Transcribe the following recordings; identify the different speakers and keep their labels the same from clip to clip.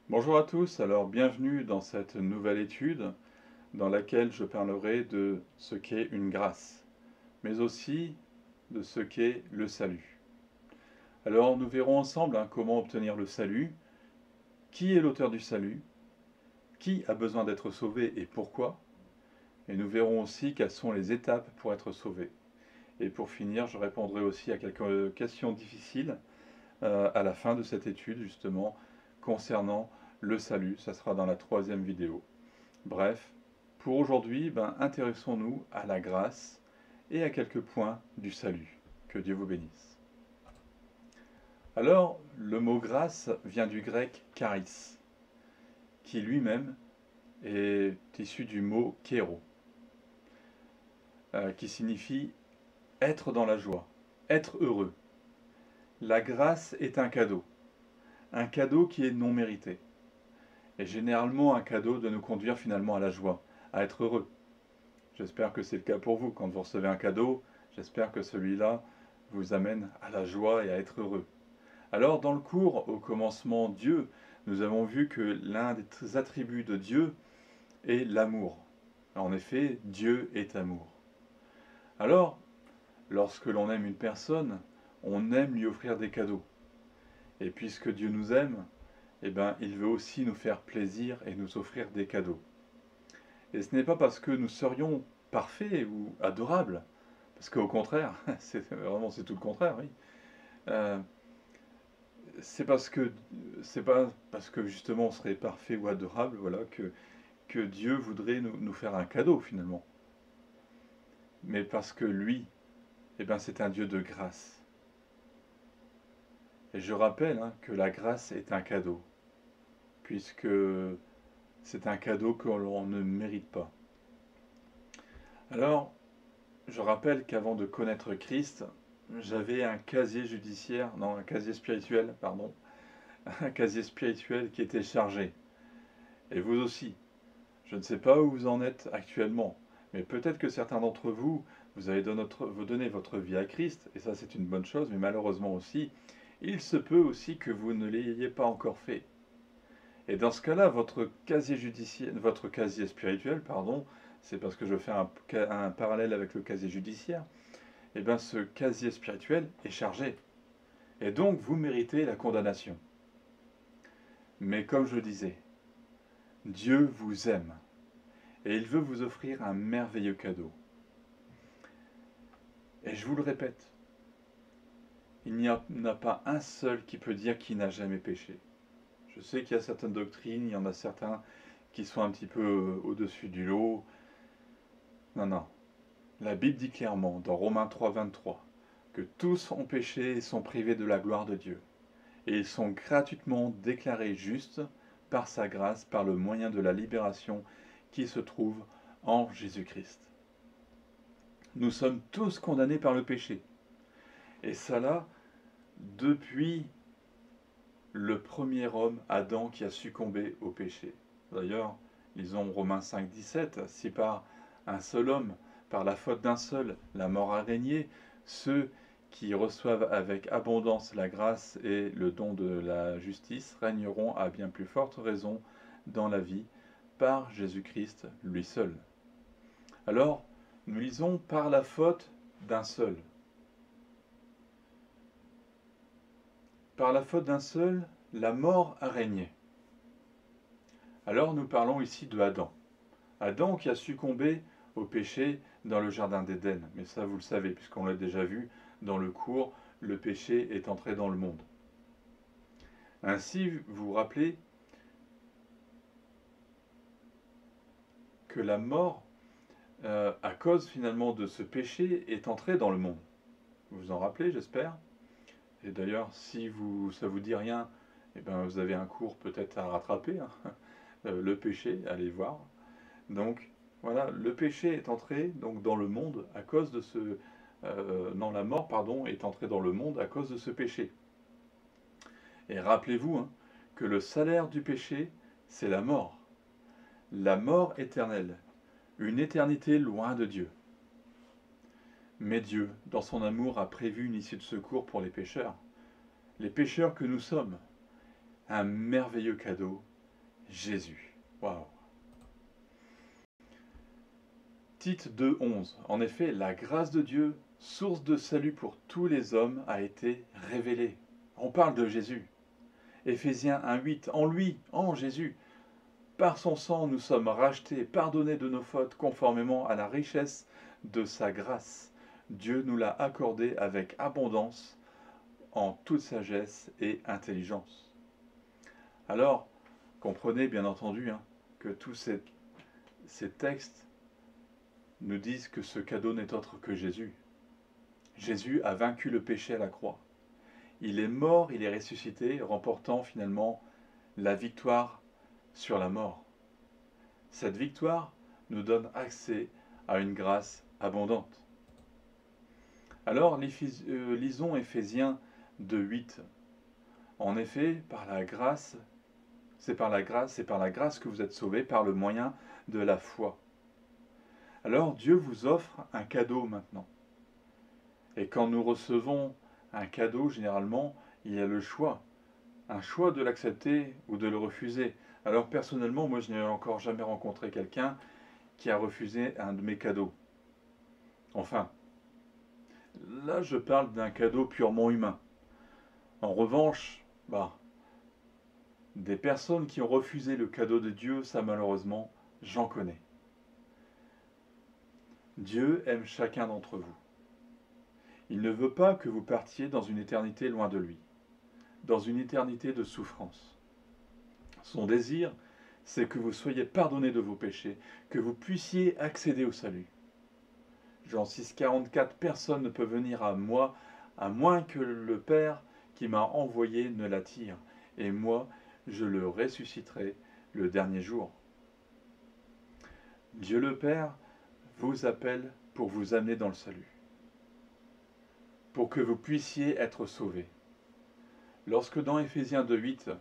Speaker 1: Bonjour à tous, alors bienvenue dans cette nouvelle étude dans laquelle je parlerai de ce qu'est une grâce, mais aussi de ce qu'est le salut. Alors nous verrons ensemble comment obtenir le salut, qui est l'auteur du salut, qui a besoin d'être sauvé et pourquoi, et nous verrons aussi quelles sont les étapes pour être sauvé. Et pour finir, je répondrai aussi à quelques questions difficiles à la fin de cette étude justement concernant le salut, ça sera dans la troisième vidéo. Bref, pour aujourd'hui, intéressons-nous à la grâce et à quelques points du salut. Que Dieu vous bénisse. Alors, le mot grâce vient du grec charis, qui lui-même est issu du mot kéro, qui signifie être dans la joie, être heureux. La grâce est un cadeau qui est non mérité, et généralement un cadeau de nous conduire finalement à la joie, à être heureux. J'espère que c'est le cas pour vous. Quand vous recevez un cadeau, j'espère que celui-là vous amène à la joie et à être heureux. Alors, dans le cours, au commencement, Dieu, nous avons vu que l'un des attributs de Dieu est l'amour. En effet, Dieu est amour. Alors, lorsque l'on aime une personne, on aime lui offrir des cadeaux. Et puisque Dieu nous aime, il veut aussi nous faire plaisir et nous offrir des cadeaux. Et ce n'est pas parce que nous serions parfaits ou adorables, parce qu'au contraire, c'est tout le contraire, oui. Euh, c'est parce que c'est pas parce que justement on serait parfait ou adorable, voilà, que Dieu voudrait nous faire un cadeau finalement. Mais parce que lui, c'est un Dieu de grâce. Et je rappelle que la grâce est un cadeau, puisque c'est un cadeau que l'on ne mérite pas. Alors, je rappelle qu'avant de connaître Christ, j'avais un casier judiciaire, non, un casier spirituel, pardon, un casier spirituel qui était chargé. Et vous aussi. Je ne sais pas où vous en êtes actuellement, mais peut-être que certains d'entre vous, vous avez donné votre vie à Christ, et ça c'est une bonne chose, mais malheureusement aussi, il se peut aussi que vous ne l'ayez pas encore fait. Et dans ce cas-là, votre casier spirituel, pardon, c'est parce que je fais un parallèle avec le casier judiciaire, et bien ce casier spirituel est chargé. Et donc vous méritez la condamnation. Mais comme je disais, Dieu vous aime et il veut vous offrir un merveilleux cadeau. Et je vous le répète, il n'y en a pas un seul qui peut dire qu'il n'a jamais péché. Je sais qu'il y a certaines doctrines, il y en a certains qui sont un petit peu au-dessus du lot. Non, non. La Bible dit clairement, dans Romains 3, 23, que tous ont péché et sont privés de la gloire de Dieu. Et ils sont gratuitement déclarés justes par sa grâce, par le moyen de la libération qui se trouve en Jésus-Christ. Nous sommes tous condamnés par le péché. Et cela depuis le premier homme, Adam, qui a succombé au péché. D'ailleurs, lisons Romains 5, 17, si par un seul homme, par la faute d'un seul, la mort a régné, ceux qui reçoivent avec abondance la grâce et le don de la justice régneront à bien plus forte raison dans la vie par Jésus-Christ lui seul. Alors, nous lisons par la faute d'un seul. Par la faute d'un seul, la mort a régné. Alors nous parlons ici de Adam. Adam qui a succombé au péché dans le jardin d'Éden. Mais ça vous le savez, puisqu'on l'a déjà vu dans le cours, le péché est entré dans le monde. Ainsi, vous vous rappelez que la mort, à cause finalement de ce péché, est entrée dans le monde. Vous vous en rappelez, j'espère. Et d'ailleurs, si ça vous dit rien, vous avez un cours peut-être à rattraper. Le péché, allez voir. Donc, voilà, le péché est entré donc dans le monde à cause de ce... non, la mort, pardon, est entrée dans le monde à cause de ce péché. Et rappelez-vous que le salaire du péché, c'est la mort éternelle, une éternité loin de Dieu. Mais Dieu, dans son amour, a prévu une issue de secours pour les pécheurs que nous sommes, un merveilleux cadeau Jésus. Waouh. Tite 2,11. En effet, la grâce de Dieu, source de salut pour tous les hommes, a été révélée. On parle de Jésus. Éphésiens 1,8. En lui, en Jésus, par son sang, nous sommes rachetés, pardonnés de nos fautes, conformément à la richesse de sa grâce. Dieu nous l'a accordé avec abondance, en toute sagesse et intelligence. Alors, comprenez bien entendu que tous ces textes nous disent que ce cadeau n'est autre que Jésus. Jésus a vaincu le péché à la croix. Il est mort, il est ressuscité, remportant finalement la victoire sur la mort. Cette victoire nous donne accès à une grâce abondante. Alors, lisons Éphésiens 2,8. En effet, c'est par la grâce que vous êtes sauvés par le moyen de la foi. Alors Dieu vous offre un cadeau maintenant. Et quand nous recevons un cadeau, généralement, il y a le choix. Un choix de l'accepter ou de le refuser. Alors personnellement, moi je n'ai encore jamais rencontré quelqu'un qui a refusé un de mes cadeaux. Enfin, là je parle d'un cadeau purement humain. En revanche, des personnes qui ont refusé le cadeau de Dieu, ça malheureusement, j'en connais. Dieu aime chacun d'entre vous. Il ne veut pas que vous partiez dans une éternité loin de lui, dans une éternité de souffrance. Son désir, c'est que vous soyez pardonnés de vos péchés, que vous puissiez accéder au salut. Jean 6,44, personne ne peut venir à moi, à moins que le Père qui m'a envoyé ne l'attire, et moi, je le ressusciterai le dernier jour. Dieu le Père vous appelle pour vous amener dans le salut, pour que vous puissiez être sauvés. Lorsque dans Éphésiens 2,8,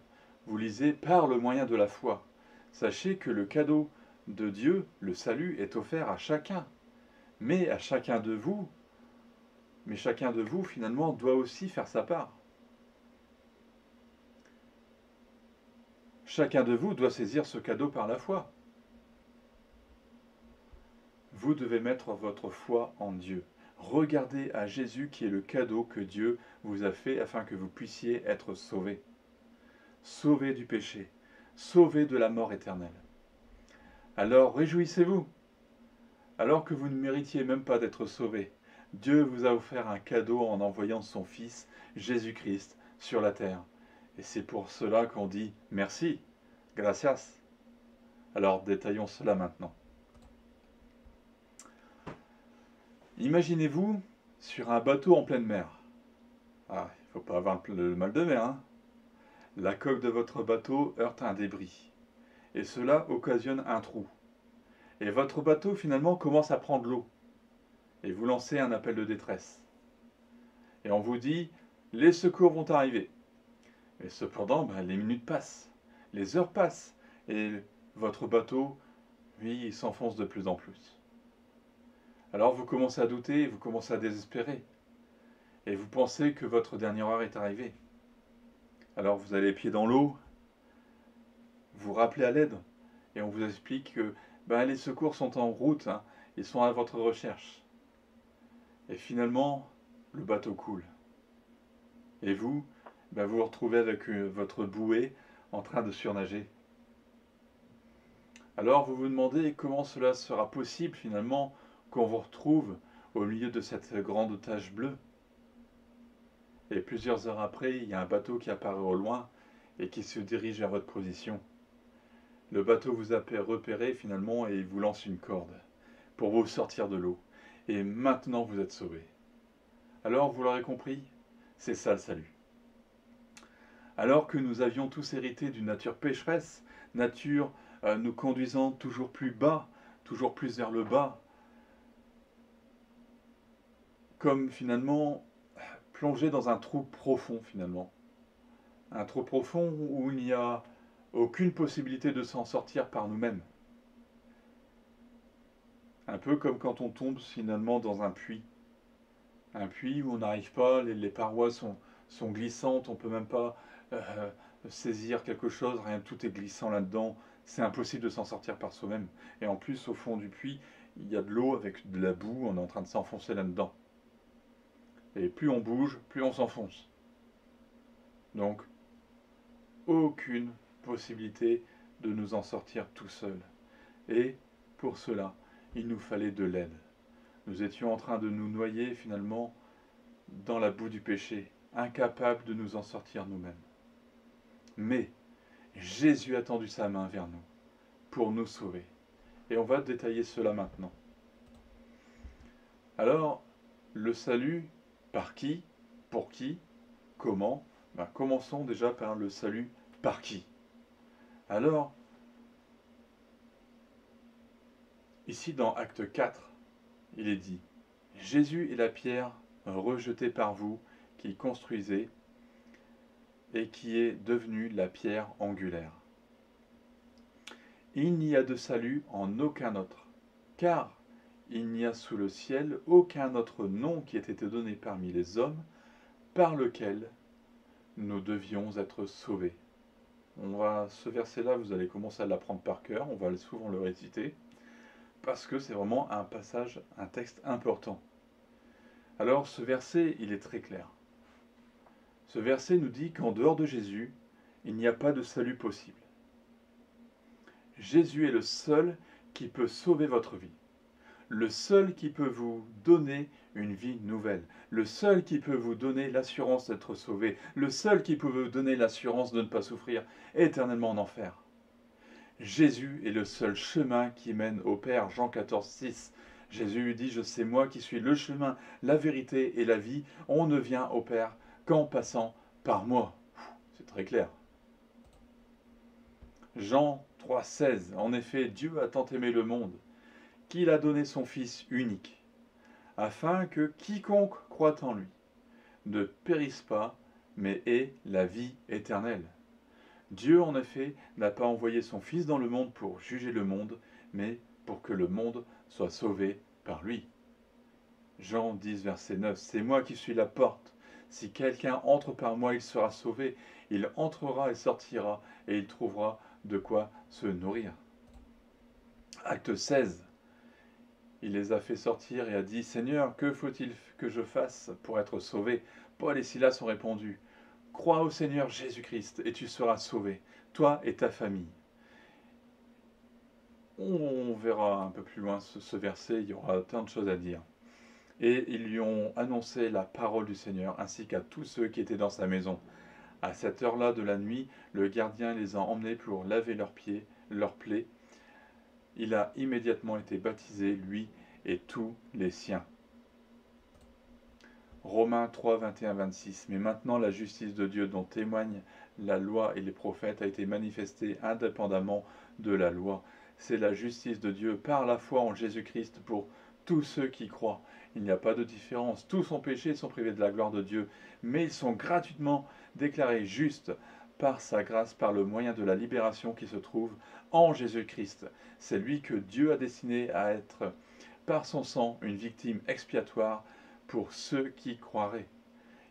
Speaker 1: vous lisez « par le moyen de la foi », sachez que le cadeau de Dieu, le salut, est offert à chacun. Mais chacun de vous, finalement, doit aussi faire sa part. Chacun de vous doit saisir ce cadeau par la foi. Vous devez mettre votre foi en Dieu. Regardez à Jésus qui est le cadeau que Dieu vous a fait afin que vous puissiez être sauvés. Sauvés du péché, sauvés de la mort éternelle. Alors réjouissez-vous. Alors que vous ne méritiez même pas d'être sauvés, Dieu vous a offert un cadeau en envoyant son Fils, Jésus-Christ, sur la terre. Et c'est pour cela qu'on dit merci, gracias. Alors détaillons cela maintenant. Imaginez-vous sur un bateau en pleine mer. Ah, il ne faut pas avoir le mal de mer, La coque de votre bateau heurte un débris. Et cela occasionne un trou. Et votre bateau finalement commence à prendre l'eau. Et vous lancez un appel de détresse. Et on vous dit, les secours vont arriver. Et cependant, les minutes passent, les heures passent, et votre bateau, lui, il s'enfonce de plus en plus. Alors vous commencez à douter, vous commencez à désespérer. Et vous pensez que votre dernière heure est arrivée. Alors vous allez les pieds dans l'eau, vous rappelez à l'aide, et on vous explique que les secours sont en route, ils sont à votre recherche. Et finalement, le bateau coule. Et vous, vous vous retrouvez avec votre bouée en train de surnager. Alors vous vous demandez comment cela sera possible finalement qu'on vous retrouve au milieu de cette grande tache bleue. Et plusieurs heures après, il y a un bateau qui apparaît au loin et qui se dirige vers votre position. Le bateau vous a repéré finalement et il vous lance une corde pour vous sortir de l'eau. Et maintenant vous êtes sauvés. Alors vous l'aurez compris, c'est ça le salut. Alors que nous avions tous hérité d'une nature pécheresse, nature nous conduisant toujours plus bas, toujours plus vers le bas, comme finalement plongé dans un trou profond finalement. Un trou profond où il n'y a aucune possibilité de s'en sortir par nous-mêmes. Un peu comme quand on tombe finalement dans un puits. Un puits où on n'arrive pas, les parois sont glissantes, on ne peut même pas saisir quelque chose, rien, tout est glissant là-dedans, c'est impossible de s'en sortir par soi-même. Et en plus, au fond du puits, il y a de l'eau avec de la boue, on est en train de s'enfoncer là-dedans. Et plus on bouge, plus on s'enfonce. Donc, aucune possibilité de nous en sortir tout seul. Et pour cela, il nous fallait de l'aide. Nous étions en train de nous noyer finalement dans la boue du péché, incapables de nous en sortir nous-mêmes. Mais Jésus a tendu sa main vers nous pour nous sauver. Et on va détailler cela maintenant. Alors, le salut, par qui? Pour qui? Comment? Commençons déjà par le salut par qui? Alors, ici dans Acte 4, il est dit, Jésus est la pierre rejetée par vous qui construisez et qui est devenue la pierre angulaire. Il n'y a de salut en aucun autre, car il n'y a sous le ciel aucun autre nom qui ait été donné parmi les hommes par lequel nous devions être sauvés. Ce verset-là, vous allez commencer à l'apprendre par cœur, on va souvent le réciter, parce que c'est vraiment un passage, un texte important. Alors ce verset, il est très clair. Ce verset nous dit qu'en dehors de Jésus, il n'y a pas de salut possible. Jésus est le seul qui peut sauver votre vie. Le seul qui peut vous donner une vie nouvelle. Le seul qui peut vous donner l'assurance d'être sauvé. Le seul qui peut vous donner l'assurance de ne pas souffrir éternellement en enfer. Jésus est le seul chemin qui mène au Père. Jean 14, 6. Jésus lui dit, je sais moi qui suis le chemin, la vérité et la vie. On ne vient au Père qu'en passant par moi. C'est très clair. Jean 3, 16. En effet, Dieu a tant aimé le monde qu'il a donné son Fils unique, afin que quiconque croit en lui ne périsse pas, mais ait la vie éternelle. Dieu, en effet, n'a pas envoyé son Fils dans le monde pour juger le monde, mais pour que le monde soit sauvé par lui. Jean 10, verset 9. C'est moi qui suis la porte. Si quelqu'un entre par moi, il sera sauvé. Il entrera et sortira, et il trouvera de quoi se nourrir. Acte 16. Il les a fait sortir et a dit, Seigneur, que faut-il que je fasse pour être sauvé? Paul et Silas ont répondu, crois au Seigneur Jésus-Christ et tu seras sauvé, toi et ta famille. On verra un peu plus loin ce verset, il y aura tant de choses à dire. Et ils lui ont annoncé la parole du Seigneur, ainsi qu'à tous ceux qui étaient dans sa maison. À cette heure-là de la nuit, le gardien les a emmenés pour laver leurs pieds, leurs plaies. Il a immédiatement été baptisé, lui et tous les siens. Romains 3, 21, 26. Mais maintenant la justice de Dieu dont témoignent la loi et les prophètes a été manifestée indépendamment de la loi. C'est la justice de Dieu par la foi en Jésus-Christ pour tous ceux qui croient. Il n'y a pas de différence. Tous ont péché et sont privés de la gloire de Dieu, mais ils sont gratuitement déclarés justes par sa grâce, par le moyen de la libération qui se trouve en Jésus-Christ. C'est lui que Dieu a destiné à être, par son sang, une victime expiatoire pour ceux qui croiraient.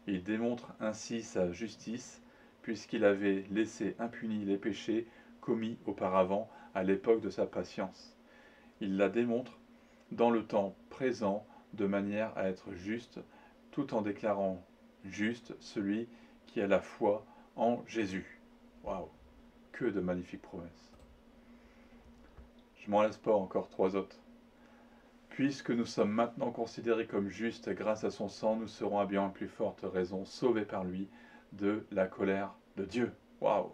Speaker 1: Il démontre ainsi sa justice, puisqu'il avait laissé impunis les péchés commis auparavant à l'époque de sa patience. Il la démontre dans le temps présent de manière à être juste, tout en déclarant juste celui qui a la foi en Jésus. Waouh, que de magnifiques promesses. Je m'en laisse pas encore 3 autres. Puisque nous sommes maintenant considérés comme justes grâce à son sang, nous serons à bien plus forte raison sauvés par lui de la colère de Dieu. Waouh!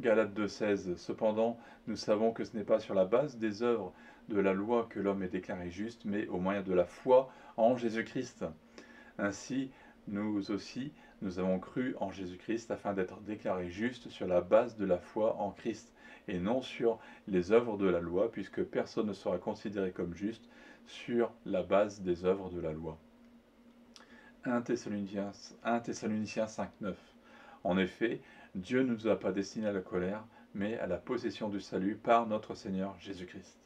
Speaker 1: Galates 2,16. Cependant, nous savons que ce n'est pas sur la base des œuvres de la loi que l'homme est déclaré juste, mais au moyen de la foi en Jésus-Christ. Ainsi, nous aussi, nous avons cru en Jésus-Christ afin d'être déclarés justes sur la base de la foi en Christ, et non sur les œuvres de la loi, puisque personne ne sera considéré comme juste sur la base des œuvres de la loi. 1 Thessaloniciens 5,9. En effet, Dieu ne nous a pas destinés à la colère, mais à la possession du salut par notre Seigneur Jésus-Christ.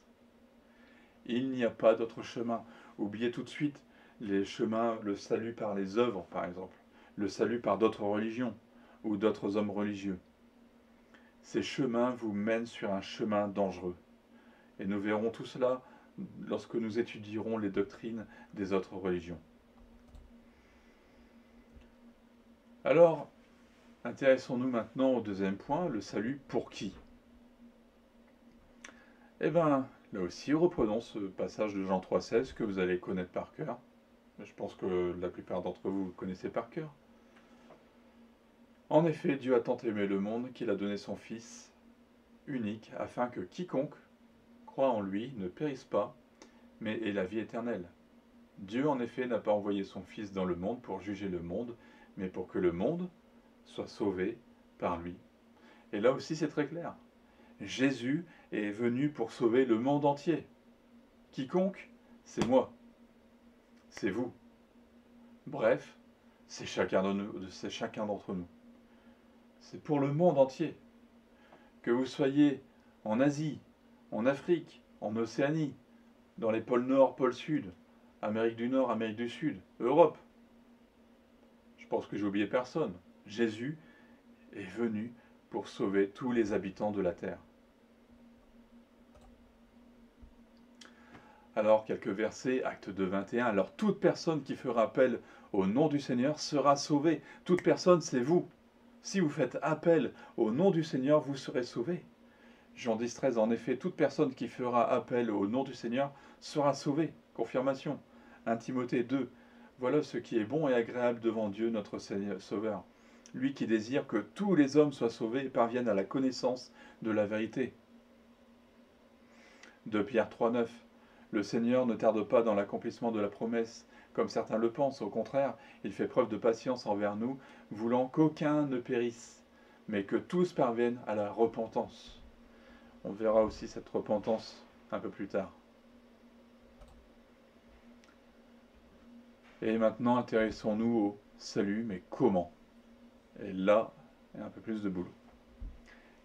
Speaker 1: Il n'y a pas d'autre chemin. Oubliez tout de suite les chemins, le salut par les œuvres, par exemple, le salut par d'autres religions ou d'autres hommes religieux. ces chemins vous mènent sur un chemin dangereux. Et nous verrons tout cela lorsque nous étudierons les doctrines des autres religions. Alors, intéressons-nous maintenant au deuxième point, le salut pour qui? Eh bien, là aussi, reprenons ce passage de Jean 3,16 que vous allez connaître par cœur. Je pense que la plupart d'entre vous connaissez par cœur. En effet, Dieu a tant aimé le monde qu'il a donné son Fils unique afin que quiconque croit en lui ne périsse pas, mais ait la vie éternelle. Dieu, en effet, n'a pas envoyé son Fils dans le monde pour juger le monde, mais pour que le monde soit sauvé par lui. Et là aussi, c'est très clair. Jésus est venu pour sauver le monde entier. Quiconque, c'est moi, c'est vous. Bref, c'est chacun d'entre nous. C'est pour le monde entier. Que vous soyez en Asie, en Afrique, en Océanie, dans les pôles Nord, pôle Sud, Amérique du Nord, Amérique du Sud, Europe. Je pense que j'ai oublié personne. Jésus est venu pour sauver tous les habitants de la terre. Alors, quelques versets, Acte 2, 21. Alors, toute personne qui fera appel au nom du Seigneur sera sauvée. Toute personne, c'est vous. Si vous faites appel au nom du Seigneur, vous serez sauvés. Jean 10, 13. En effet, toute personne qui fera appel au nom du Seigneur sera sauvée. Confirmation. 1 Timothée 2. Voilà ce qui est bon et agréable devant Dieu, notre Seigneur Sauveur. Lui qui désire que tous les hommes soient sauvés et parviennent à la connaissance de la vérité. 2 Pierre 3, 9. Le Seigneur ne tarde pas dans l'accomplissement de la promesse, comme certains le pensent. Au contraire, il fait preuve de patience envers nous, voulant qu'aucun ne périsse, mais que tous parviennent à la repentance. On verra aussi cette repentance un peu plus tard. Et maintenant, intéressons-nous au salut, mais comment? Et là, il y a un peu plus de boulot.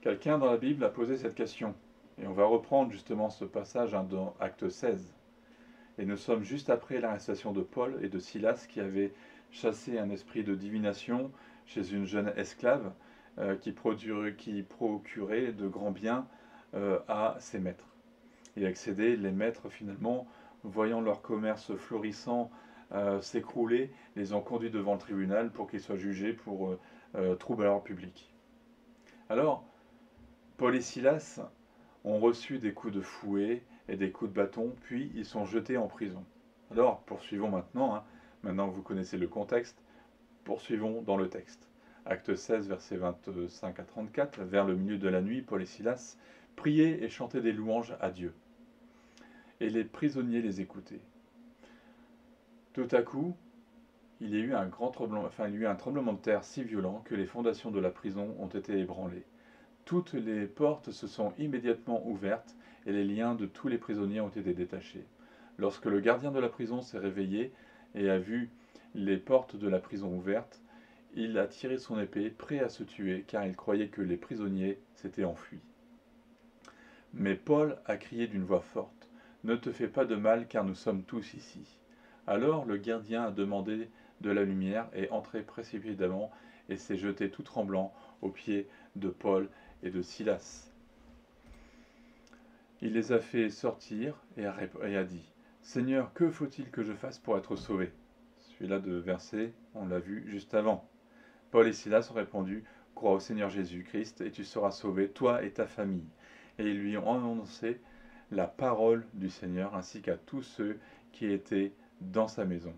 Speaker 1: Quelqu'un dans la Bible a posé cette question. Et on va reprendre justement ce passage dans Acte 16. Et nous sommes juste après l'arrestation de Paul et de Silas qui avaient chassé un esprit de divination chez une jeune esclave qui procurait de grands biens à ses maîtres. Et accédait, les maîtres finalement, voyant leur commerce florissant s'écrouler, les ont conduits devant le tribunal pour qu'ils soient jugés pour trouble à l'ordre public. Alors, Paul et Silas ont reçu des coups de fouet et des coups de bâton, puis ils sont jetés en prison. Alors, poursuivons maintenant, maintenant que vous connaissez le contexte, poursuivons dans le texte. Acte 16, versets 25 à 34, vers le milieu de la nuit, Paul et Silas priaient et chantaient des louanges à Dieu. Et les prisonniers les écoutaient. Tout à coup, il y a eu un tremblement de terre si violent que les fondations de la prison ont été ébranlées. Toutes les portes se sont immédiatement ouvertes et les liens de tous les prisonniers ont été détachés. Lorsque le gardien de la prison s'est réveillé et a vu les portes de la prison ouvertes, il a tiré son épée, prêt à se tuer, car il croyait que les prisonniers s'étaient enfuis. Mais Paul a crié d'une voix forte, « Ne te fais pas de mal, car nous sommes tous ici. » Alors le gardien a demandé de la lumière et entré précipitamment et s'est jeté tout tremblant aux pieds de Paul et de Silas. Il les a fait sortir et a dit, « Seigneur, que faut-il que je fasse pour être sauvé ?» Celui-là de verset, on l'a vu juste avant. Paul et Silas ont répondu, « Crois au Seigneur Jésus-Christ et tu seras sauvé, toi et ta famille. » Et ils lui ont annoncé la parole du Seigneur ainsi qu'à tous ceux qui étaient dans sa maison.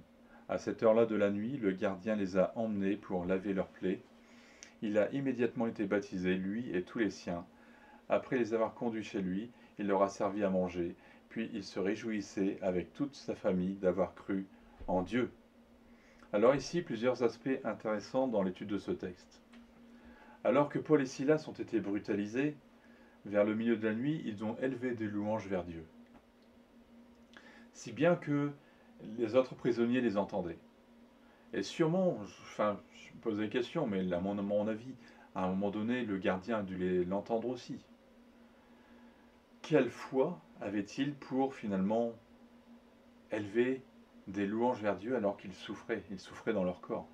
Speaker 1: À cette heure-là de la nuit, le gardien les a emmenés pour laver leurs plaies. Il a immédiatement été baptisé, lui et tous les siens. Après les avoir conduits chez lui, il leur a servi à manger, puis il se réjouissait avec toute sa famille d'avoir cru en Dieu. Alors ici, plusieurs aspects intéressants dans l'étude de ce texte. Alors que Paul et Silas ont été brutalisés, vers le milieu de la nuit, ils ont élevé des louanges vers Dieu. Si bien que les autres prisonniers les entendaient. Et sûrement, je me pose des questions, mais à mon avis, à un moment donné, le gardien a dû l'entendre aussi. Quelle foi avait-il pour finalement élever des louanges vers Dieu alors qu'ils souffraient dans leur corps?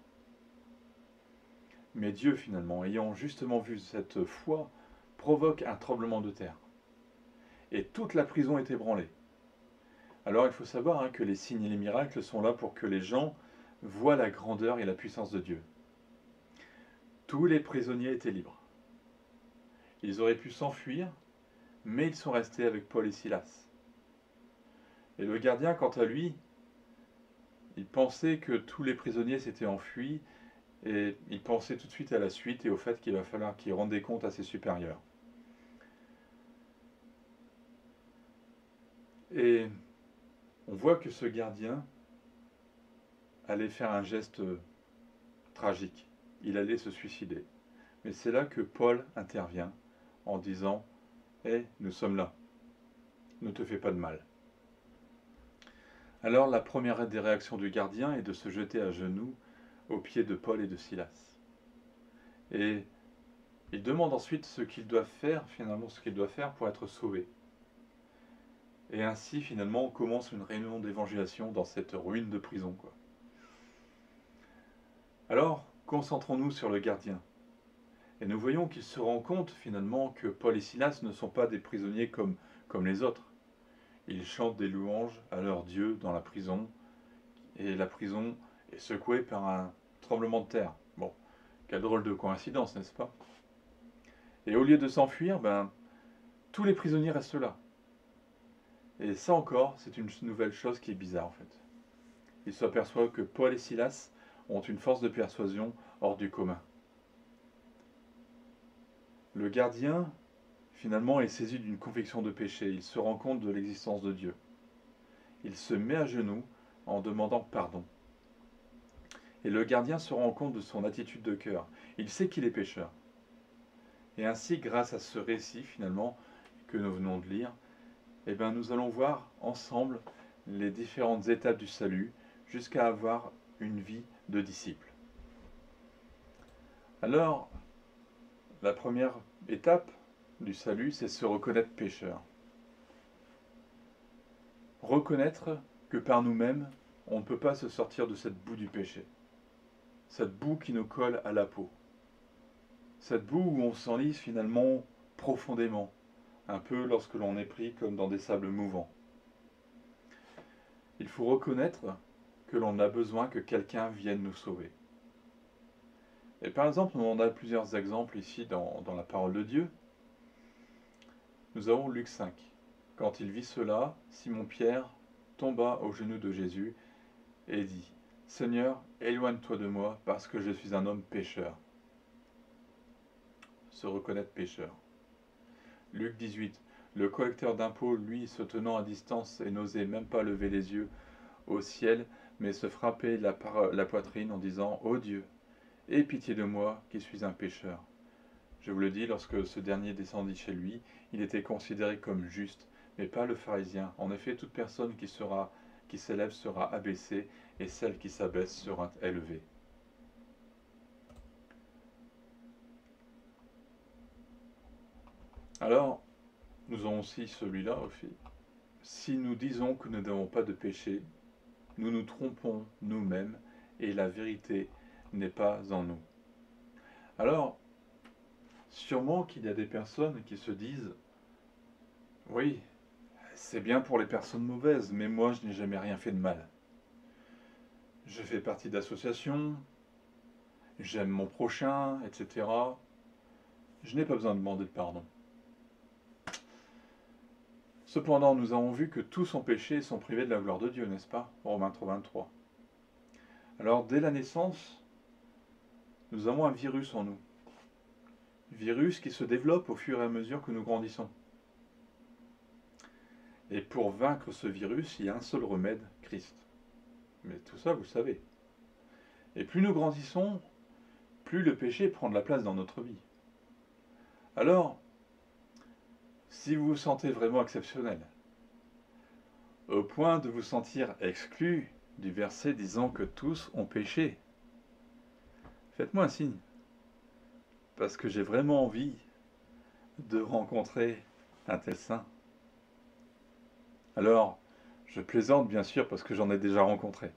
Speaker 1: Mais Dieu finalement, ayant justement vu cette foi provoque un tremblement de terre. Et toute la prison est ébranlée. Alors il faut savoir que les signes et les miracles sont là pour que les gens voient la grandeur et la puissance de Dieu. Tous les prisonniers étaient libres. Ils auraient pu s'enfuir, mais ils sont restés avec Paul et Silas. Et le gardien, quant à lui, il pensait que tous les prisonniers s'étaient enfuis, et il pensait tout de suite à la suite et au fait qu'il va falloir qu'il rende des comptes à ses supérieurs. Et on voit que ce gardien allait faire un geste tragique. Il allait se suicider. Mais c'est là que Paul intervient en disant « Hé, nous sommes là. Ne te fais pas de mal. » Alors la première des réactions du gardien est de se jeter à genoux aux pieds de Paul et de Silas. Et il demande ensuite ce qu'ils doivent faire, finalement ce qu'ils doivent faire pour être sauvés. Et ainsi, finalement, on commence une réunion d'évangélisation dans cette ruine de prison, quoi. Alors, concentrons-nous sur le gardien. Et nous voyons qu'il se rend compte, finalement, que Paul et Silas ne sont pas des prisonniers comme les autres. Ils chantent des louanges à leur Dieu dans la prison, et la prison est secouée par un tremblement de terre. Bon, quelle drôle de coïncidence, n'est-ce pas? Et au lieu de s'enfuir, tous les prisonniers restent là. Et ça encore, c'est une nouvelle chose qui est bizarre en fait. Ils s'aperçoivent que Paul et Silas ont une force de persuasion hors du commun. Le gardien, finalement, est saisi d'une conviction de péché. Il se rend compte de l'existence de Dieu. Il se met à genoux en demandant pardon. Et le gardien se rend compte de son attitude de cœur. Il sait qu'il est pécheur. Et ainsi, grâce à ce récit, finalement, que nous venons de lire, nous allons voir ensemble les différentes étapes du salut jusqu'à avoir une vie de disciple. Alors, la première étape du salut, c'est se reconnaître pécheur. Reconnaître que par nous-mêmes, on ne peut pas se sortir de cette boue du péché. Cette boue qui nous colle à la peau. Cette boue où on s'enlise finalement profondément, un peu lorsque l'on est pris comme dans des sables mouvants. Il faut reconnaître que l'on a besoin que quelqu'un vienne nous sauver. Et par exemple, on a plusieurs exemples ici dans la parole de Dieu. Nous avons Luc 5. Quand il vit cela, Simon-Pierre tomba aux genoux de Jésus et dit « Seigneur, éloigne-toi de moi parce que je suis un homme pécheur. » Se reconnaître pécheur. Luc 18. Le collecteur d'impôts, lui, se tenant à distance et n'osait même pas lever les yeux au ciel, mais se frappait la poitrine en disant « Ô Dieu, aie pitié de moi qui suis un pécheur. » Je vous le dis, lorsque ce dernier descendit chez lui, il était considéré comme juste, mais pas le pharisien. En effet, toute personne qui s'élève sera abaissée, et celle qui s'abaisse sera élevée. Alors, nous avons aussi celui-là aussi. Si nous disons que nous n'avons pas de péché, nous nous trompons nous-mêmes, et la vérité n'est pas en nous. Alors, sûrement qu'il y a des personnes qui se disent « Oui, c'est bien pour les personnes mauvaises, mais moi je n'ai jamais rien fait de mal. Je fais partie d'associations, j'aime mon prochain, etc. Je n'ai pas besoin de demander de pardon. » Cependant, nous avons vu que tous ont péché et sont privés de la gloire de Dieu, n'est-ce pas? Romains 3,23. Alors, dès la naissance, nous avons un virus en nous. Virus qui se développe au fur et à mesure que nous grandissons. Et pour vaincre ce virus, il y a un seul remède, Christ. Mais tout ça, vous le savez. Et plus nous grandissons, plus le péché prend de la place dans notre vie. Alors, si vous vous sentez vraiment exceptionnel, au point de vous sentir exclu du verset disant que tous ont péché, faites-moi un signe, parce que j'ai vraiment envie de rencontrer un tel saint. Alors, je plaisante bien sûr parce que j'en ai déjà rencontré.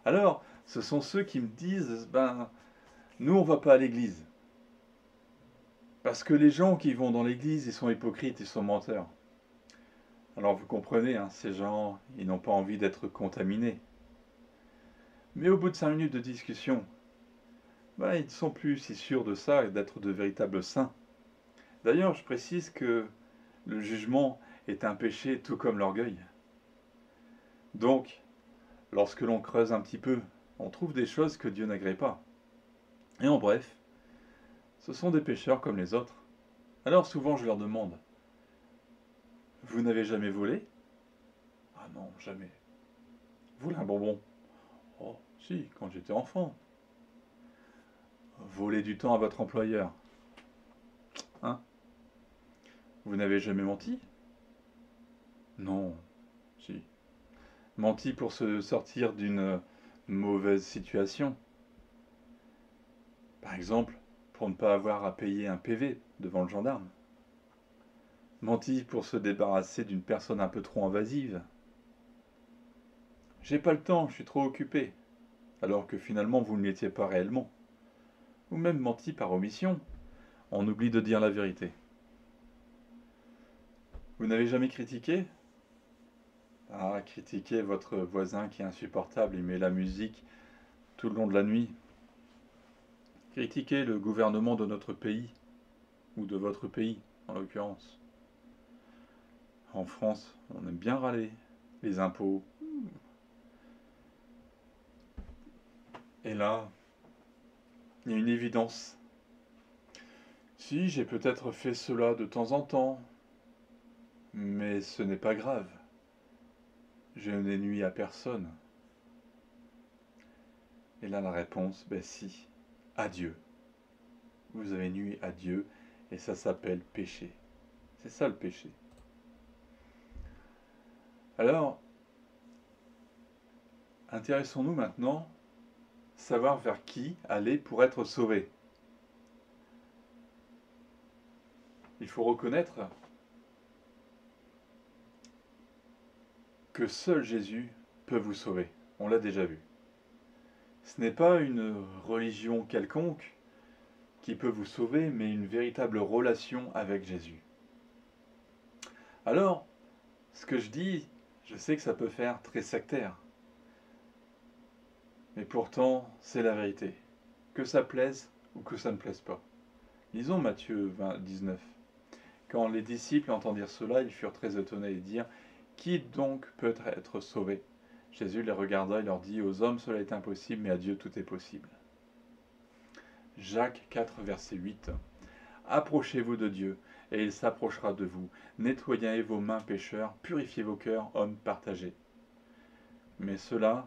Speaker 1: Alors, ce sont ceux qui me disent, nous on va pas à l'église. Parce que les gens qui vont dans l'église, ils sont hypocrites, ils sont menteurs. Alors vous comprenez, hein, ces gens, ils n'ont pas envie d'être contaminés. Mais au bout de 5 minutes de discussion, ils ne sont plus si sûrs de ça et d'être de véritables saints. D'ailleurs, je précise que le jugement est un péché tout comme l'orgueil. Donc, lorsque l'on creuse un petit peu, on trouve des choses que Dieu n'agrée pas. Et en bref, ce sont des pécheurs comme les autres. Alors souvent je leur demande, vous n'avez jamais volé? Ah non, jamais. Voler un bonbon? Oh, si, quand j'étais enfant. Voler du temps à votre employeur? Hein? Vous n'avez jamais menti? Non, si. Menti pour se sortir d'une mauvaise situation. Par exemple, pour ne pas avoir à payer un PV devant le gendarme. Menti pour se débarrasser d'une personne un peu trop invasive. J'ai pas le temps, je suis trop occupé. Alors que finalement vous ne l'étiez pas réellement. Ou même menti par omission. On oublie de dire la vérité. Vous n'avez jamais critiqué? Ah, critiquer votre voisin qui est insupportable, il met la musique tout le long de la nuit. Critiquer le gouvernement de notre pays, ou de votre pays en l'occurrence. En France, on aime bien râler. Les impôts. Et là, il y a une évidence. Si, j'ai peut-être fait cela de temps en temps, mais ce n'est pas grave. Je n'ai nui à personne. Et là, la réponse, si, à Dieu. Vous avez nui à Dieu, et ça s'appelle péché. C'est ça le péché. Alors, intéressons-nous maintenant, savoir vers qui aller pour être sauvé. Il faut reconnaître que seul Jésus peut vous sauver. On l'a déjà vu. Ce n'est pas une religion quelconque qui peut vous sauver, mais une véritable relation avec Jésus. Alors, ce que je dis, je sais que ça peut faire très sectaire. Mais pourtant, c'est la vérité. Que ça plaise ou que ça ne plaise pas. Lisons Matthieu 19. Quand les disciples entendirent cela, ils furent très étonnés et dirent, qui donc peut être sauvé? Jésus les regarda et leur dit, aux hommes cela est impossible, mais à Dieu tout est possible. Jacques 4, verset 8. Approchez-vous de Dieu, et il s'approchera de vous. Nettoyez vos mains pécheurs, purifiez vos cœurs, hommes partagés. Mais cela,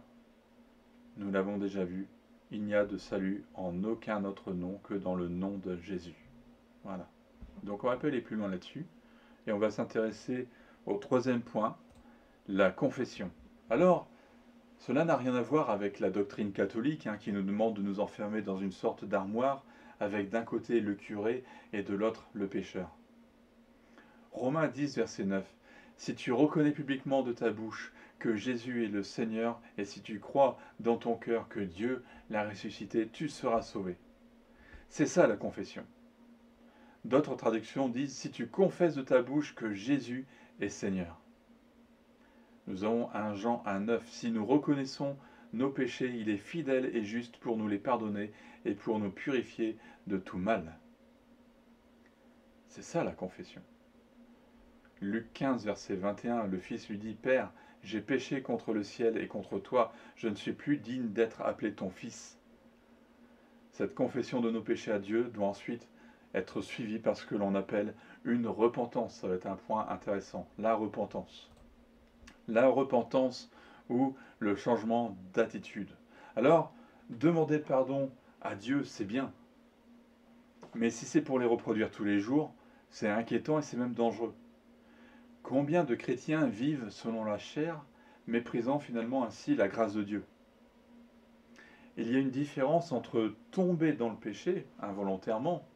Speaker 1: nous l'avons déjà vu, il n'y a de salut en aucun autre nom que dans le nom de Jésus. Voilà. Donc on va aller plus loin là-dessus, et on va s'intéresser au troisième point, la confession. Alors, cela n'a rien à voir avec la doctrine catholique qui nous demande de nous enfermer dans une sorte d'armoire avec d'un côté le curé et de l'autre le pécheur. Romains 10, verset 9. Si tu reconnais publiquement de ta bouche que Jésus est le Seigneur et si tu crois dans ton cœur que Dieu l'a ressuscité, tu seras sauvé. C'est ça la confession. D'autres traductions disent si tu confesses de ta bouche que Jésus est Seigneur. Nous avons 1 Jean 1,9. Si nous reconnaissons nos péchés, il est fidèle et juste pour nous les pardonner et pour nous purifier de tout mal. C'est ça la confession. Luc 15, verset 21, le Fils lui dit, Père, j'ai péché contre le ciel et contre toi, je ne suis plus digne d'être appelé ton Fils. Cette confession de nos péchés à Dieu doit ensuite être suivie par ce que l'on appelle une repentance. Ça va être un point intéressant, la repentance. La repentance ou le changement d'attitude. Alors, demander pardon à Dieu, c'est bien. Mais si c'est pour les reproduire tous les jours, c'est inquiétant et c'est même dangereux. Combien de chrétiens vivent selon la chair, méprisant finalement ainsi la grâce de Dieu? Il y a une différence entre tomber dans le péché involontairement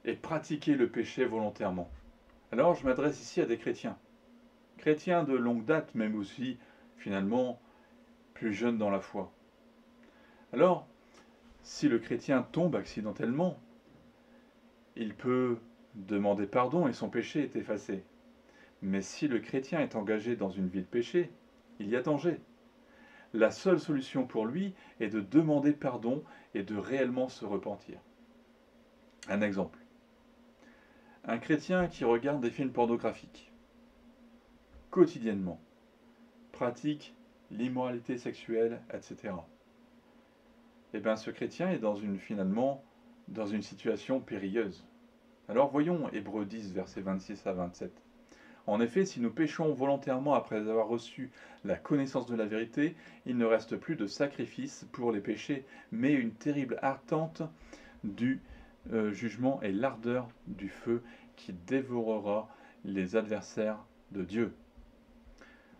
Speaker 1: et pratiquer le péché volontairement. Alors je m'adresse ici à des chrétiens. Chrétiens de longue date, même aussi finalement plus jeunes dans la foi. Alors, si le chrétien tombe accidentellement, Il peut demander pardon et son péché est effacé. Mais si le chrétien est engagé dans une vie de péché, il y a danger. La seule solution pour lui est de demander pardon et de réellement se repentir. Un exemple. Un chrétien qui regarde des films pornographiques quotidiennement, pratique l'immoralité sexuelle, etc. Eh bien, ce chrétien est finalement dans une situation périlleuse. Alors voyons Hébreux 10, versets 26 à 27. En effet, si nous péchons volontairement après avoir reçu la connaissance de la vérité, il ne reste plus de sacrifice pour les péchés, mais une terrible attente du jugement et l'ardeur du feu qui dévorera les adversaires de Dieu.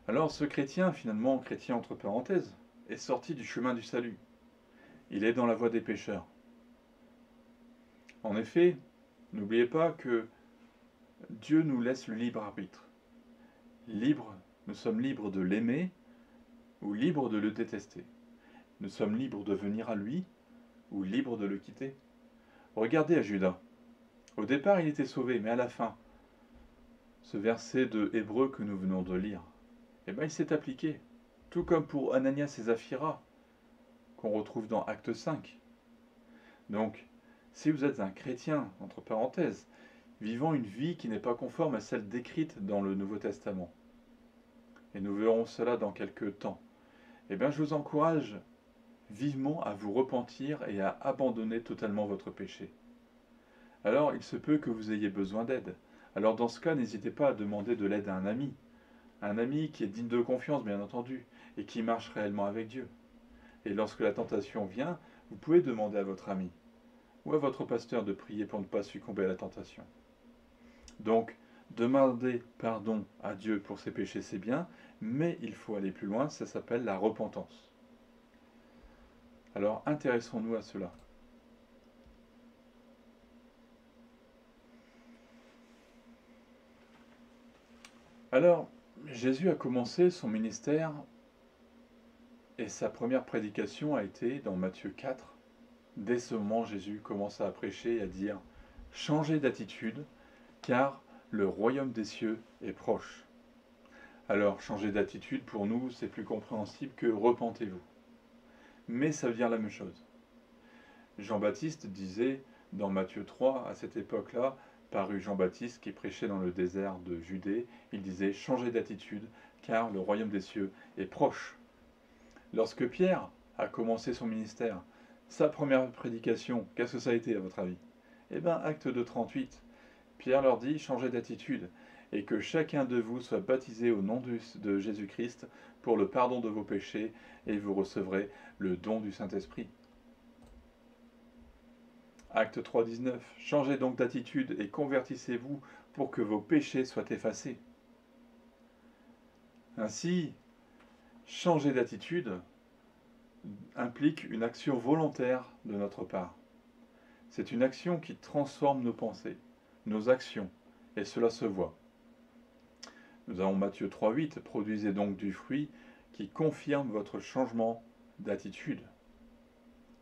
Speaker 1: Alors ce chrétien, finalement chrétien entre parenthèses, est sorti du chemin du salut. Il est dans la voie des pécheurs. En effet, n'oubliez pas que Dieu nous laisse le libre arbitre. Nous sommes libres de l'aimer ou libres de le détester. Nous sommes libres de venir à lui ou libres de le quitter. Regardez à Judas. Au départ, il était sauvé, mais à la fin, ce verset de Hébreux que nous venons de lire, il s'est appliqué. Tout comme pour Ananias et Saphira, qu'on retrouve dans Acte 5. Donc, si vous êtes un chrétien, entre parenthèses, vivant une vie qui n'est pas conforme à celle décrite dans le Nouveau Testament, et nous verrons cela dans quelques temps, je vous encourage vivement à vous repentir et à abandonner totalement votre péché. Alors, il se peut que vous ayez besoin d'aide. Alors, dans ce cas, n'hésitez pas à demander de l'aide à un ami qui est digne de confiance, bien entendu, et qui marche réellement avec Dieu. Et lorsque la tentation vient, vous pouvez demander à votre ami ou à votre pasteur de prier pour ne pas succomber à la tentation. Donc, demander pardon à Dieu pour ses péchés, c'est bien, mais il faut aller plus loin, ça s'appelle la repentance. Alors, intéressons-nous à cela. Alors, Jésus a commencé son ministère et sa première prédication a été dans Matthieu 4. Dès ce moment, Jésus commença à prêcher et à dire « Changez d'attitude, car le royaume des cieux est proche. » Alors, changer d'attitude, pour nous, c'est plus compréhensible que « repentez-vous ». Mais ça veut dire la même chose. Jean-Baptiste disait dans Matthieu 3, à cette époque-là, parut Jean-Baptiste qui prêchait dans le désert de Judée, il disait « Changez d'attitude, car le royaume des cieux est proche. » Lorsque Pierre a commencé son ministère, sa première prédication, qu'est-ce que ça a été à votre avis? Acte 2, 38. Pierre leur dit, changez d'attitude, et que chacun de vous soit baptisé au nom de Jésus-Christ pour le pardon de vos péchés, et vous recevrez le don du Saint-Esprit. Acte 3, 19. Changez donc d'attitude et convertissez-vous pour que vos péchés soient effacés. Ainsi, changer d'attitude implique une action volontaire de notre part. C'est une action qui transforme nos pensées, nos actions, et cela se voit. Nous avons Matthieu 3,8, produisez donc du fruit qui confirme votre changement d'attitude.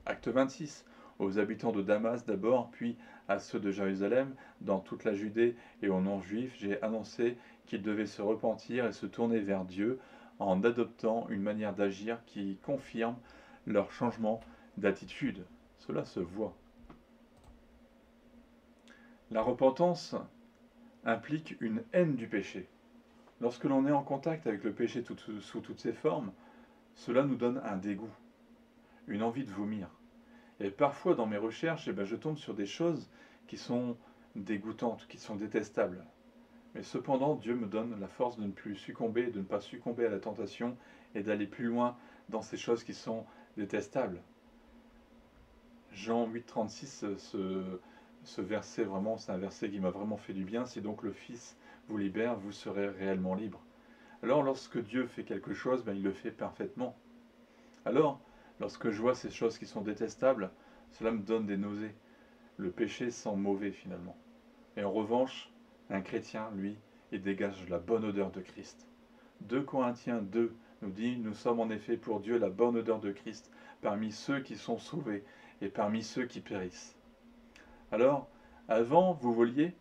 Speaker 1: Acte 26, aux habitants de Damas d'abord, puis à ceux de Jérusalem, dans toute la Judée et aux non-juifs, j'ai annoncé qu'ils devaient se repentir et se tourner vers Dieu en adoptant une manière d'agir qui confirme leur changement d'attitude. Cela se voit. La repentance implique une haine du péché. Lorsque l'on est en contact avec le péché sous toutes ses formes, cela nous donne un dégoût, une envie de vomir. Et parfois dans mes recherches, je tombe sur des choses qui sont dégoûtantes, qui sont détestables. Mais cependant, Dieu me donne la force de ne plus succomber, de ne pas succomber à la tentation et d'aller plus loin dans ces choses qui sont détestables. Jean 8, 36, ce verset, vraiment, c'est un verset qui m'a vraiment fait du bien. Si donc le Fils vous libère, vous serez réellement libre. Alors, lorsque Dieu fait quelque chose, il le fait parfaitement. Alors, lorsque je vois ces choses qui sont détestables, cela me donne des nausées. Le péché sent mauvais finalement. Et en revanche, un chrétien, lui, il dégage la bonne odeur de Christ. 2 Corinthiens 2 nous dit, nous sommes en effet pour Dieu la bonne odeur de Christ parmi ceux qui sont sauvés et parmi ceux qui périssent. Alors, Avant, vous voliez,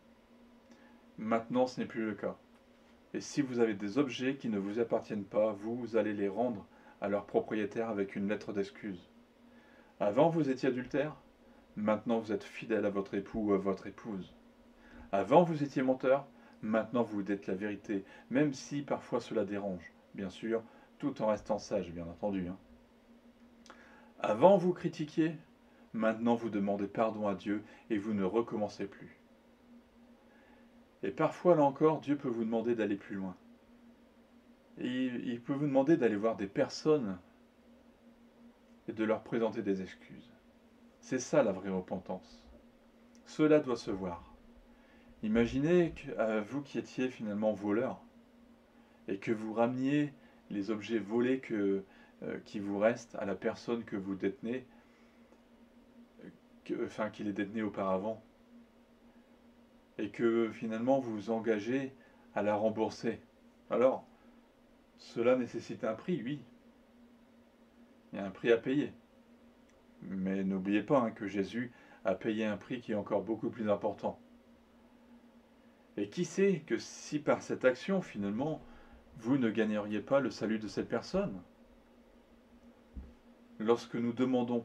Speaker 1: maintenant ce n'est plus le cas. Et si vous avez des objets qui ne vous appartiennent pas, vous allez les rendre à leur propriétaire avec une lettre d'excuse. Avant, vous étiez adultère, maintenant vous êtes fidèle à votre époux ou à votre épouse. Avant, vous étiez menteur, maintenant vous dites la vérité, même si parfois cela dérange, bien sûr, tout en restant sage, bien entendu. Avant, vous critiquiez, maintenant vous demandez pardon à Dieu et vous ne recommencez plus. Et parfois, là encore, Dieu peut vous demander d'aller plus loin. Et il peut vous demander d'aller voir des personnes et de leur présenter des excuses. C'est ça la vraie repentance. Cela doit se voir. Imaginez que vous qui étiez finalement voleur et que vous rameniez les objets volés qui vous restent à la personne que vous détenez, qui les détenait auparavant, et que finalement vous vous engagez à la rembourser. Alors, cela nécessite un prix, oui. Il y a un prix à payer. Mais n'oubliez pas que Jésus a payé un prix qui est encore beaucoup plus important. Et qui sait que si par cette action, finalement, vous ne gagneriez pas le salut de cette personne? Lorsque nous demandons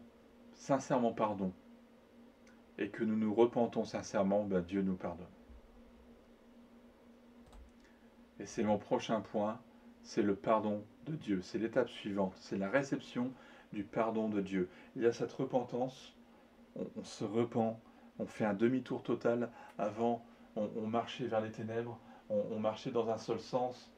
Speaker 1: sincèrement pardon et que nous nous repentons sincèrement, Dieu nous pardonne. Et c'est mon prochain point, c'est le pardon de Dieu. C'est l'étape suivante, c'est la réception du pardon de Dieu. Il y a cette repentance, on se repent, on fait un demi-tour total. Avant, on marchait vers les ténèbres, on marchait dans un seul sens,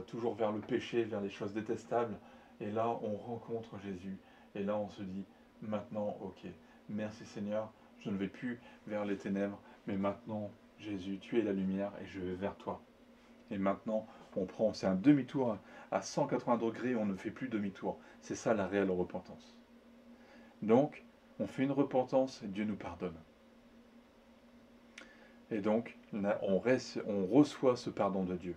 Speaker 1: toujours vers le péché, vers les choses détestables. Et là, on rencontre Jésus. Et là, on se dit, maintenant, ok, merci Seigneur, je ne vais plus vers les ténèbres, mais maintenant, Jésus, tu es la lumière et je vais vers toi. Et maintenant, c'est un demi-tour à 180 degrés, on ne fait plus demi-tour. C'est ça la réelle repentance. Donc, on fait une repentance et Dieu nous pardonne. Et donc, on reçoit ce pardon de Dieu.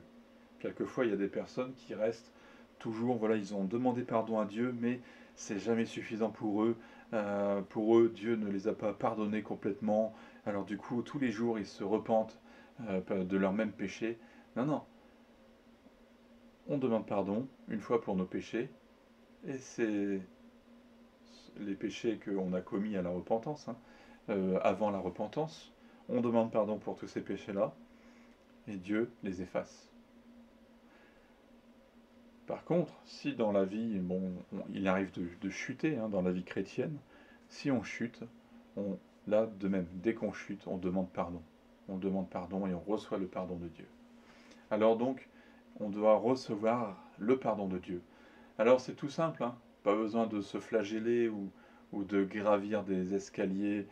Speaker 1: Quelquefois, il y a des personnes qui restent toujours, voilà, ils ont demandé pardon à Dieu, mais c'est jamais suffisant pour eux. Dieu ne les a pas pardonnés complètement. Alors du coup, tous les jours, ils se repentent de leur même péché. Non, non. On demande pardon une fois pour nos péchés, et c'est les péchés qu'on a commis à la repentance, avant la repentance. On demande pardon pour tous ces péchés-là, et Dieu les efface. Par contre, si dans la vie, il arrive de chuter dans la vie chrétienne, si on chute, là de même, dès qu'on chute, on demande pardon. On demande pardon et on reçoit le pardon de Dieu. Alors donc, on doit recevoir le pardon de Dieu. Alors c'est tout simple, pas besoin de se flageller ou de gravir des escaliers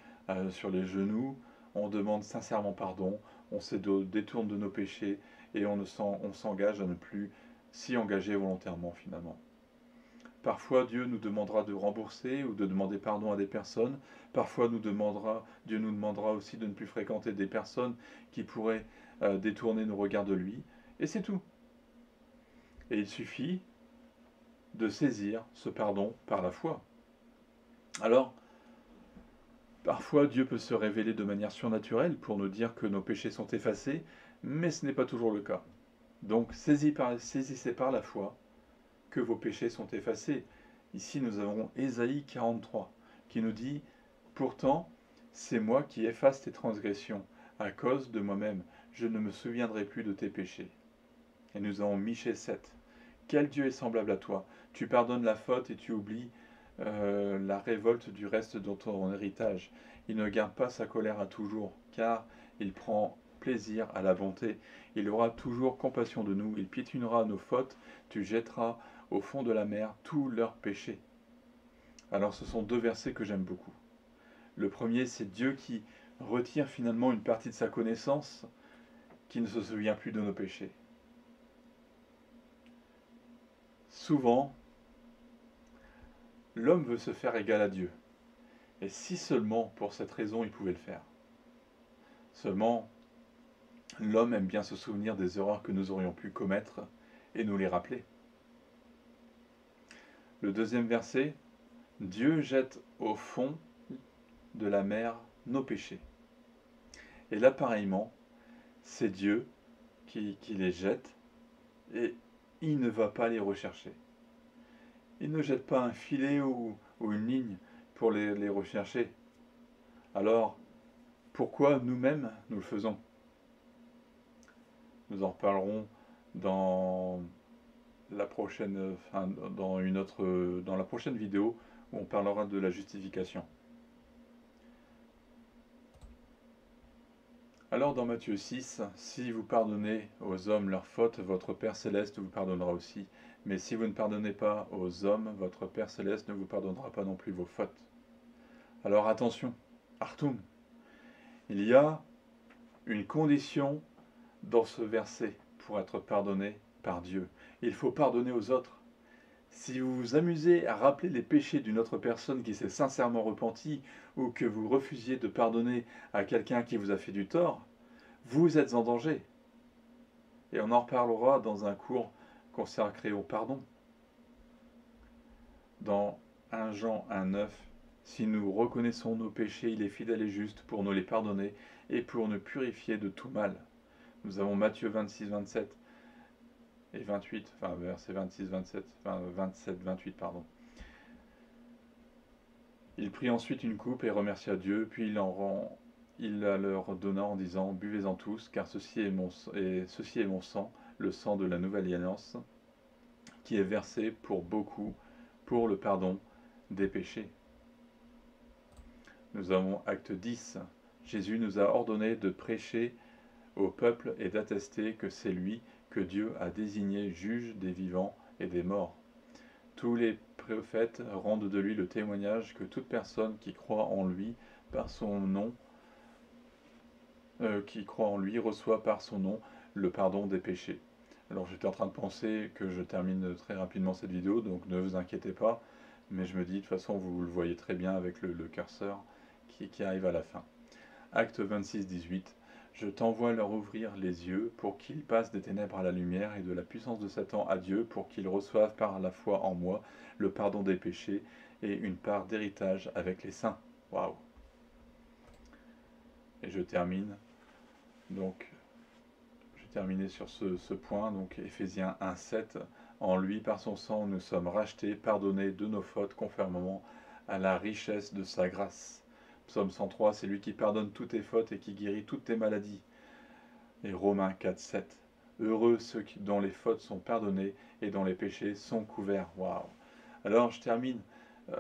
Speaker 1: sur les genoux. On demande sincèrement pardon, on se détourne de nos péchés et on s'engage à ne plus s'y engager volontairement finalement. Parfois Dieu nous demandera de rembourser ou de demander pardon à des personnes. Parfois Dieu nous demandera aussi de ne plus fréquenter des personnes qui pourraient détourner nos regards de lui. Et c'est tout. Et il suffit de saisir ce pardon par la foi. Alors, parfois Dieu peut se révéler de manière surnaturelle pour nous dire que nos péchés sont effacés, mais ce n'est pas toujours le cas. Donc saisissez par la foi que vos péchés sont effacés. Ici nous avons Ésaïe 43 qui nous dit « Pourtant, c'est moi qui efface tes transgressions, à cause de moi-même, je ne me souviendrai plus de tes péchés. » Et nous avons Michée 7. Quel Dieu est semblable à toi? Tu pardonnes la faute et tu oublies la révolte du reste de ton héritage. Il ne garde pas sa colère à toujours, car il prend plaisir à la bonté. Il aura toujours compassion de nous. Il piétinera nos fautes. Tu jetteras au fond de la mer tous leurs péchés. Alors ce sont deux versets que j'aime beaucoup. Le premier, c'est Dieu qui retire finalement une partie de sa connaissance, qui ne se souvient plus de nos péchés. Souvent, l'homme veut se faire égal à Dieu. Et si seulement pour cette raison il pouvait le faire. Seulement, l'homme aime bien se souvenir des erreurs que nous aurions pu commettre et nous les rappeler. Le deuxième verset, Dieu jette au fond de la mer nos péchés. Et là, pareillement, c'est Dieu qui les jette et il ne va pas les rechercher. Il ne jette pas un filet ou une ligne pour les rechercher. Alors, pourquoi nous-mêmes nous le faisons? Nous en reparlerons dans la prochaine, dans la prochaine vidéo où on parlera de la justification. Alors dans Matthieu 6, si vous pardonnez aux hommes leurs fautes, votre Père Céleste vous pardonnera aussi. Mais si vous ne pardonnez pas aux hommes, votre Père Céleste ne vous pardonnera pas non plus vos fautes. Alors attention, Artum, il y a une condition dans ce verset pour être pardonné par Dieu. Il faut pardonner aux autres. Si vous vous amusez à rappeler les péchés d'une autre personne qui s'est sincèrement repentie, ou que vous refusiez de pardonner à quelqu'un qui vous a fait du tort, vous êtes en danger. Et on en reparlera dans un cours consacré au pardon. Dans 1 Jean 1,9, si nous reconnaissons nos péchés, il est fidèle et juste pour nous les pardonner et pour nous purifier de tout mal. Nous avons Matthieu 26, 27 et 28, enfin verset 26, 27, 27, 28, pardon. Il prit ensuite une coupe et remercia Dieu, puis il la leur donna en disant, buvez-en tous, car ceci est mon sang, le sang de la nouvelle alliance, qui est versé pour beaucoup, pour le pardon des péchés. Nous avons acte 10. Jésus nous a ordonné de prêcher au peuple et d'attester que c'est lui que Dieu a désigné juge des vivants et des morts. Tous les prophètes rendent de lui le témoignage que toute personne qui croit en lui par son nom, reçoit par son nom le pardon des péchés. Alors j'étais en train de penser que je termine très rapidement cette vidéo, donc ne vous inquiétez pas, mais je me dis de toute façon vous le voyez très bien avec le curseur qui arrive à la fin. Acte 26, 18. Je t'envoie leur ouvrir les yeux pour qu'ils passent des ténèbres à la lumière et de la puissance de Satan à Dieu, pour qu'ils reçoivent par la foi en moi le pardon des péchés et une part d'héritage avec les saints. Waouh! Et je termine. Donc, je terminé sur ce point. Donc, Éphésiens 1, 7. En lui, par son sang, nous sommes rachetés, pardonnés de nos fautes, conformément à la richesse de sa grâce. Psaume 103, c'est lui qui pardonne toutes tes fautes et qui guérit toutes tes maladies. Et Romains 4, 7. Heureux ceux dont les fautes sont pardonnées et dont les péchés sont couverts. Waouh! Alors je termine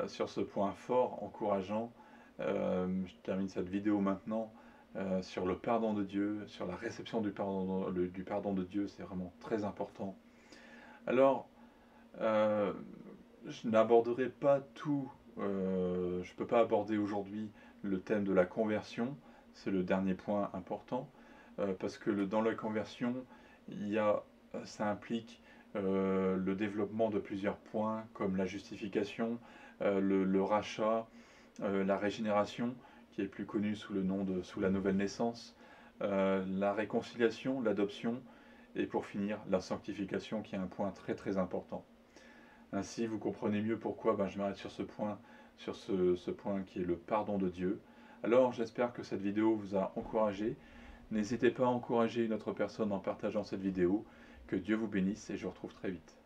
Speaker 1: sur ce point fort, encourageant. Je termine cette vidéo maintenant sur le pardon de Dieu, sur la réception du pardon de Dieu. C'est vraiment très important. Alors, je n'aborderai pas tout. Je ne peux pas aborder aujourd'hui le thème de la conversion. C'est le dernier point important. Parce que dans la conversion, ça implique le développement de plusieurs points comme la justification, le rachat, la régénération, qui est plus connue sous la nouvelle naissance, la réconciliation, l'adoption, et pour finir, la sanctification, qui est un point très très important. Ainsi, vous comprenez mieux pourquoi je m'arrête sur ce point qui est le pardon de Dieu. Alors, j'espère que cette vidéo vous a encouragé. N'hésitez pas à encourager une autre personne en partageant cette vidéo. Que Dieu vous bénisse et je vous retrouve très vite.